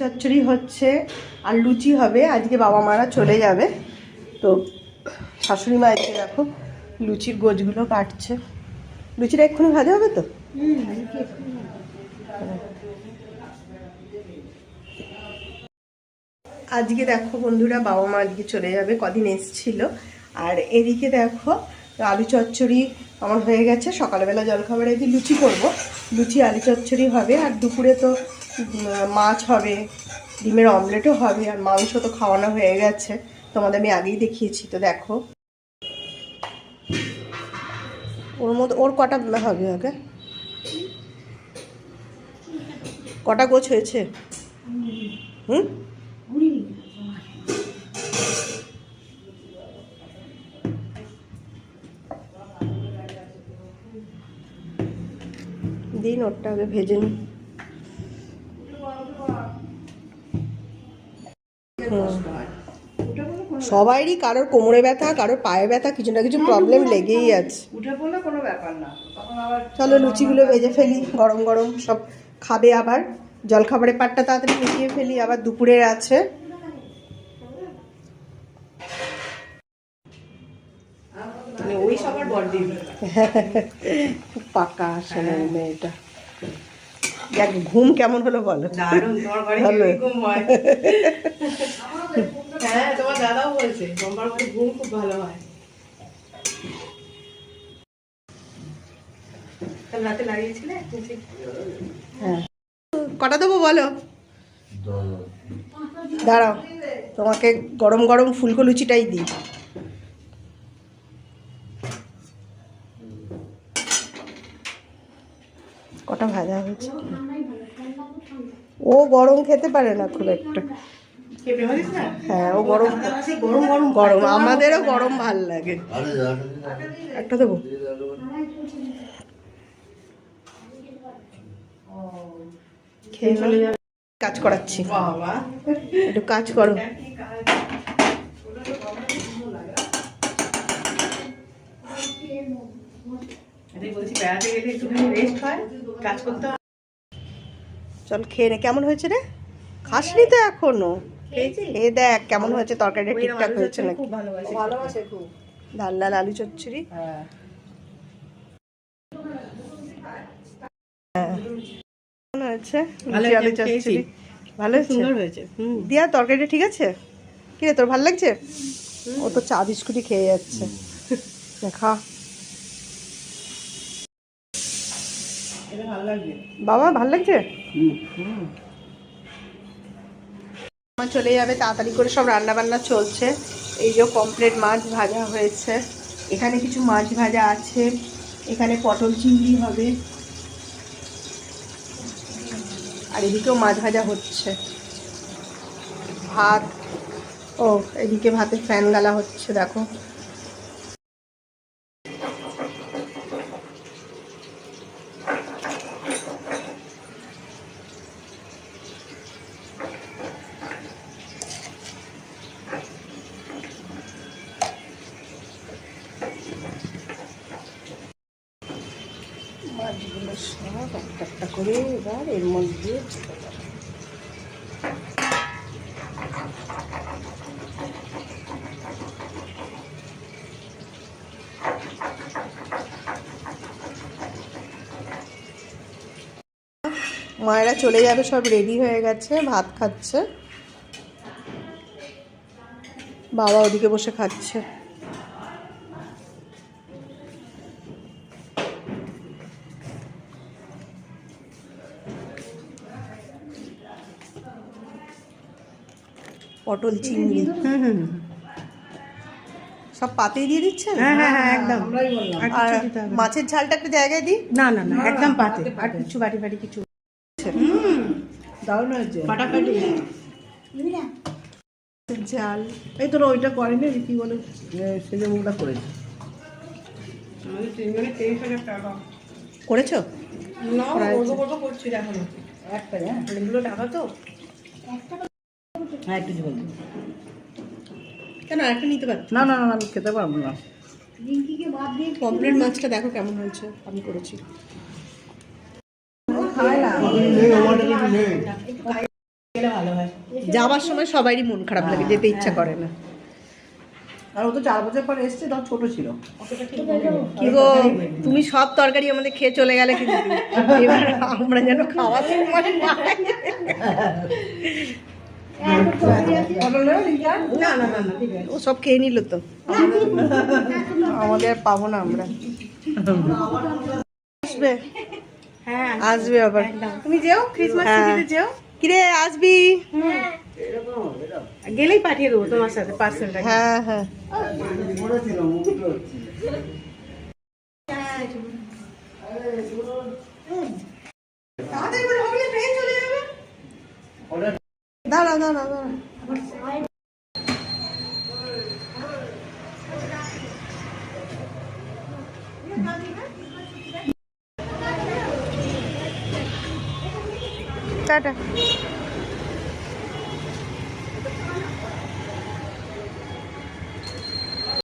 চচ্চড়ি হচ্ছে আর লুচি হবে। আজকে বাবা মারা চলে যাবে, তো শাশুড়ি মা এসে দেখো লুচির গোছগুলো কাটছে। লুচিটা এক্ষুনি ভাজা হবে তো? আজকে দেখো বন্ধুরা বাবা মা আজকে চলে যাবে, কদিন এসছিল। আর এদিকে দেখো আলু চচ্চড়ি আমার হয়ে গেছে। সকালবেলা জলখাবারে দিয়ে লুচি করব, লুচি আলু চচ্চড়ি হবে। আর দুপুরে তো মাছ হবে, ডিমের অমলেটও হবে, আর মাংস তো খাওয়ানো হয়ে গেছে, তোমাদের আমি আগেই দেখিয়েছি। তো দেখো ওর মধ্যে ওর কটা হবে, ওকে কটা গোছ হয়েছে? দিন ওরটা আগে ভেজে নিই। সবাইরই কারোর কোমরে ব্যথা, কারোর পায়ে ব্যথা, কিছু না কিছু প্রবলেম লেগেই আছে। উঠে পড়লে কোনো ব্যাপার না। চলো লুচিগুলো ভেজে ফেলি, গরম গরম সব খাবে। আবার জলখাবারের পাটটা তাড়াতাড়ি মিটিয়ে ফেলি, আবার দুপুরের আছে। ওই সবার বড় খুব পাকা আসলে মেয়েটা। দেখ ঘুম কেমন হলো বলো? দারুণ, তোমার ঘরে এরকম হয়। হ্যাঁ, তোমার দাদাও বলছে তোমার ঘুম খুব ভালো হয়। কাল রাতে লাগিয়েছিলে? হ্যাঁ, কটা দেবো বলো? দাঁড়াও, তোমাকে গরম গরম ফুলকো লুচিটাই দিই। কটা ভাজা হয়েছে? ও গরম খেতে পারে না খুব একটা। হ্যাঁ, ও গরম গরম গরম গরম, আমাদেরও গরম ভাল লাগে। একটা দেবো? খেয়ে চলে যাবে। কাজ করাচ্ছি, একটু কাজ করো। চল খেয়ে নে। কেমন হয়েছে রে? খাসনি তো এখনো? খেয়ে দেখ কেমন হয়েছে, তরকারিটা ঠিকঠাক হয়েছে নাকি। লাল লাল আলু চচ্চড়ি। কেমন হয়েছে আলু চচ্চড়ি? ভালো হয়েছে। দিয়া তরকারিটা ঠিক আছে? কি রে তোর ভালো লাগছে? ও তো চা বিস্কুটই খেয়ে যাচ্ছে। দেখা বাবা, ভাল লাগছে? আমার চলে যাবে, তাড়াতাড়ি করে সব রান্না বান্না চলছে। এই যে কমপ্লিট মাছ ভাজা হয়েছে, এখানে কিছু মাছ ভাজা আছে, এখানে পটল চিংড়ি হবে, আর এদিকেও মাছ ভাজা হচ্ছে। ভাত, ও এদিকে ভাতে ফ্যান গালা হচ্ছে দেখো। মাছগুলো সব একটা একটা করে এবার এর মধ্যে মায়েরা চলে যাবে, সব রেডি হয়ে গেছে, ভাত খাচ্ছে। বাবা ওদিকে বসে খাচ্ছে। পটল চিংড়ি সব পাতেই দিয়ে দিচ্ছেন? হ্যাঁ, একদম। আর মাছের ঝালটা একটা জায়গায় দিই? না না না, একদম পাতে। আর কিছু বাটি বাটি কিছু দারুণ হয়েছে, ফাটাফাটি ঝাল। এই তোর ওইটা করেনি, কি বলে সেজে মুখটা করেছে। আমাদের 3 জনে 23,000 টাকা করেছো? না, কত করছি এখন একটা। হ্যাঁ, এগুলো টাকা তো হ্যাঁ, একটু বলতে কেন একটা নিতে পারো? না না না, আমি খেতে পারবো না। পমফ্রেট মাছটা দেখো কেমন হয়েছে, আমি করেছি। খায় না। গেলে ভালো হয়। যাওয়ার সময় সবারই মন খারাপ লাগে, যেতে ইচ্ছা করে না। আর ও তো 4 বছর পরে এসছে, তখন ছোট ছিল। কি গো, তুমি সব তরকারি আমাদের খেয়ে চলে গেলে, কিন্তু এবার আমরা যেন খাওয়া সময় পাই। না না না না, ঠিক আছে। ও সব খেয়ে নিল তো, আমাদের আর পাবো না আমরা। আসবে, হ্যাঁ আসবে আবার। তুমি যেও ক্রিসমাস হ্যাঁ। ছুটিতে যেও, কিরে আসবি? গেলেই পাঠিয়ে দেবো তোমার সাথে পার্সেলটা। হ্যাঁ হ্যাঁ, দাঁড়া দাঁড়া দাঁড়া। টাটা।